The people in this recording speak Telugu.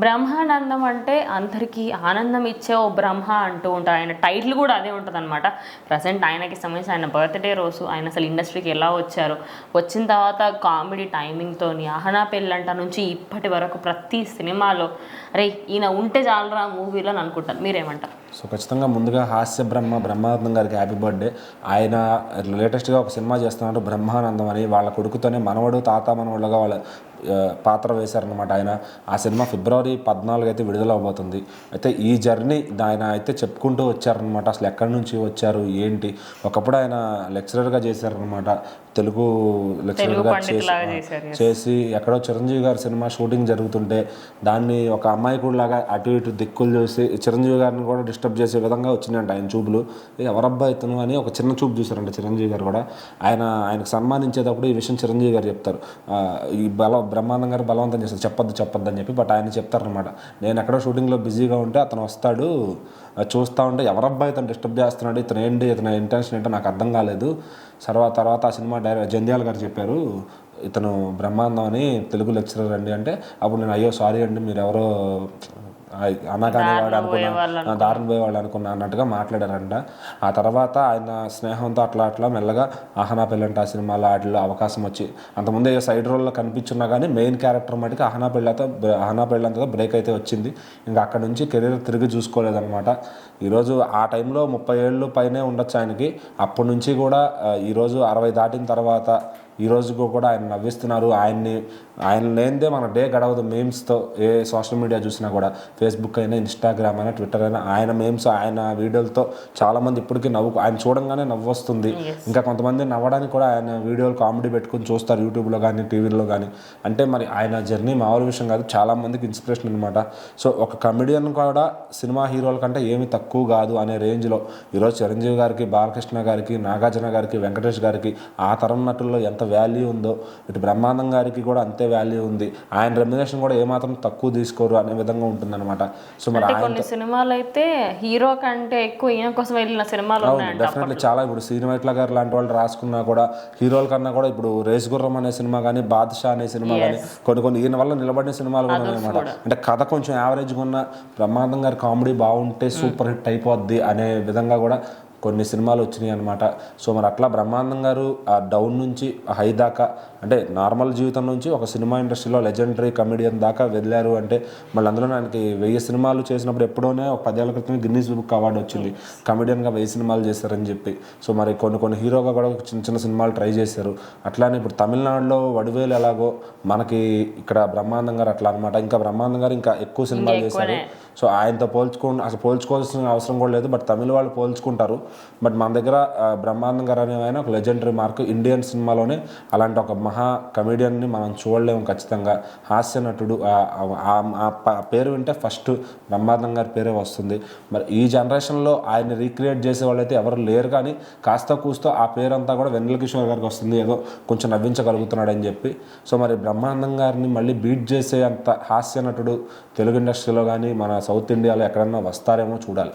బ్రహ్మానందం అంటే అందరికీ ఆనందం ఇచ్చే ఓ బ్రహ్మ అంటూ ఉంటారు. ఆయన టైటిల్ కూడా అదే ఉంటుందన్నమాట. ప్రజెంట్ ఆయనకి సంబంధించి ఆయన బర్త్డే రోజు ఆయన అసలు ఇండస్ట్రీకి ఎలా వచ్చారు, వచ్చిన తర్వాత కామెడీ టైమింగ్తోని ఆహనా పెళ్ళంట నుంచి ఇప్పటి వరకు ప్రతి సినిమాలో అరే ఈయన ఉంటే చాలరా మూవీలో అని అనుకుంటాను. మీరేమంటారు? సో ఖచ్చితంగా ముందుగా హాస్య బ్రహ్మానందం గారికి హ్యాపీ బర్త్డే. ఆయన లేటెస్ట్గా ఒక సినిమా చేస్తున్నారు బ్రహ్మానందం అని. వాళ్ళ కొడుకుతోనే మనవడు తాత మనవడుగా వాళ్ళ పాత్ర వేశారనమాట ఆయన. ఆ సినిమా ఫిబ్రవరి 14 అయితే విడుదల అవబోతుంది. అయితే ఈ జర్నీ ఆయన అయితే చెప్పుకుంటూ వచ్చారనమాట. అసలు ఎక్కడి నుంచి వచ్చారు ఏంటి. ఒకప్పుడు ఆయన లెక్చరర్గా చేశారనమాట, తెలుగు లెక్చరర్గా చేసి ఎక్కడో చిరంజీవి గారి సినిమా షూటింగ్ జరుగుతుంటే దాన్ని ఒక అమ్మాయికుడిలాగా అటు ఇటు దిక్కులు చూసి చిరంజీవి గారిని కూడా డిస్టర్బ్ చేసే విధంగా వచ్చినాయంట ఆయన చూపులు. ఎవరబ్బా ఇతను అని ఒక చిన్న చూపు చూశారంట చిరంజీవి గారు కూడా. ఆయనకు సన్మానించేటప్పుడు ఈ విషయం చిరంజీవి గారు చెప్తారు. ఈ బ్రహ్మానందం గారు బలవంతం చేస్తారు చెప్పొద్దు అని చెప్పి. బట్ ఆయన చెప్తారనమాట, నేను ఎక్కడో షూటింగ్లో బిజీగా ఉంటే అతను వస్తాడు, చూస్తూ ఉంటే ఎవరబ్బా ఇతను డిస్టర్బ్ చేస్తున్నాడు, ఇతని ఇంటెన్షన్ ఏంటో నాకు అర్థం కాలేదు. తర్వాత ఆ సినిమా జంధ్యాల గారు చెప్పారు ఇతను బ్రహ్మానందం అని తెలుగు లెక్చరర్ అండి అంటే, అప్పుడు నేను అయ్యో సారీ అండి మీరు ఎవరో అన్నగానే వాడు అనుకున్నా, దారుణ పోయేవాళ్ళు అనుకున్నా అన్నట్టుగా మాట్లాడారంట. ఆ తర్వాత ఆయన స్నేహంతో అట్లా మెల్లగా ఆహనా పెళ్ళంట ఆ సినిమాలో వాటిలో అవకాశం వచ్చి, అంతకుముందు ఏ సైడ్ రోల్లో కనిపించున్నా కానీ మెయిన్ క్యారెక్టర్ మటుకు ఆహనా పెళ్ళంతా బ్రేక్ అయితే వచ్చింది. ఇంకా అక్కడ నుంచి కెరీర్ తిరిగి చూసుకోలేదన్నమాట. ఈరోజు ఆ టైంలో 30 ఏళ్ళు పైనే ఉండొచ్చు ఆయనకి. అప్పటి నుంచి కూడా ఈరోజు 60 దాటిన తర్వాత ఈ రోజుకు కూడా ఆయన నవ్విస్తున్నారు. ఆయన లేనిదే మన డే గడవదు మేమ్స్తో. ఏ సోషల్ మీడియా చూసినా కూడా, ఫేస్బుక్ అయినా ఇన్స్టాగ్రామ్ అయినా ట్విట్టర్ అయినా ఆయన మేమ్స్ ఆయన వీడియోలతో చాలామంది ఇప్పటికీ ఆయన చూడంగానే నవ్వు వస్తుంది. ఇంకా కొంతమంది నవ్వడానికి కూడా ఆయన వీడియోలు కామెడీ పెట్టుకుని చూస్తారు యూట్యూబ్లో కానీ టీవీలో కానీ. అంటే మరి ఆయన జర్నీ మామూలు విషయం కాదు, చాలామందికి ఇన్స్పిరేషన్ అనమాట. సో ఒక కమెడియన్ కూడా సినిమా హీరోల కంటే ఏమి తక్కువ కాదు అనే రేంజ్లో ఈరోజు చిరంజీవి గారికి, బాలకృష్ణ గారికి, నాగార్జున గారికి, వెంకటేష్ గారికి ఆ తరం నటుల్లో ఎంత వాల్యూ ఉందో ఇటు బ్రహ్మానందం గారికి కూడా అంతే వాల్యూ ఉంది. ఆయన రెమ్యునరేషన్ కూడా ఏమాత్రం తక్కువ తీసుకోరు అనే విధంగా ఉంటుందన్నమాట. సో మరి కొన్ని సినిమాలు అయితే హీరో కంటే ఎక్కువ ఈయన కోసం వెళ్ళిన సినిమాలు డెఫినెట్లీ చాలా. ఇప్పుడు శ్రీనివాట్ల గారు లాంటి వాళ్ళు రాసుకున్నా కూడా హీరోల కన్నా కూడా ఇప్పుడు రేస్ గుర్రం అనే సినిమా కానీ, బాద్షా అనే సినిమా కానీ కొన్ని ఈయన వల్ల నిలబడిన సినిమాలు కూడా ఉన్నాయన్నమాట. అంటే కథ కొంచెం యావరేజ్గా ఉన్న బ్రహ్మానందం గారి కామెడీ బాగుంటే సూపర్ హిట్ అయిపోద్ది అనే విధంగా కూడా కొన్ని సినిమాలు వచ్చినాయి అనమాట. సో మరి అట్లా బ్రహ్మానందం గారు ఆ డౌన్ నుంచి హై దాకా, అంటే నార్మల్ జీవితం నుంచి ఒక సినిమా ఇండస్ట్రీలో లెజెండరీ కమెడియన్ దాకా వెళ్ళారు. అంటే మళ్ళీ అందులో ఆయనకి 1000 సినిమాలు చేసినప్పుడు ఎప్పుడోనే ఒక 10 ఏళ్ల క్రితం గిన్నీస్ బుక్ అవార్డు వచ్చింది కమెడియన్గా 1000 సినిమాలు చేశారని చెప్పి. సో మరి కొన్ని హీరోగా కూడా చిన్న సినిమాలు ట్రై చేశారు. అట్లానే ఇప్పుడు తమిళనాడులో వడివేలు ఎలాగో మనకి ఇక్కడ బ్రహ్మానందం గారు అట్లా అనమాట. ఇంకా బ్రహ్మానందం గారు ఇంకా ఎక్కువ సినిమాలు చేశారు. సో ఆయనతో అసలు పోల్చుకోవాల్సిన అవసరం కూడా లేదు. బట్ తమిళ వాళ్ళు పోల్చుకుంటారు. బట్ మన దగ్గర బ్రహ్మానందం గారు అనే ఆయన ఒక లెజెండరీ మార్క్. ఇండియన్ సినిమాలోనే అలాంటి ఒక మహా కమెడియన్ని మనం చూడలేము ఖచ్చితంగా. హాస్య నటుడు ఆ పేరు వింటే ఫస్ట్ బ్రహ్మానందం గారి పేరే వస్తుంది. మరి ఈ జనరేషన్లో ఆయన రీక్రియేట్ చేసే వాళ్ళు అయితే ఎవరు లేరు. కానీ కాస్త కూస్తో ఆ పేరంతా కూడా వెన్నెల కిషోర్ గారికి వస్తుంది, ఏదో కొంచెం నవ్వించగలుగుతున్నాడు అని చెప్పి. సో మరి బ్రహ్మానందం గారిని మళ్ళీ బీట్ చేసే అంత హాస్య నటుడు తెలుగు ఇండస్ట్రీలో కానీ మన సౌత్ ఇండియాలో ఎక్కడన్నా వస్తారేమో చూడాలి.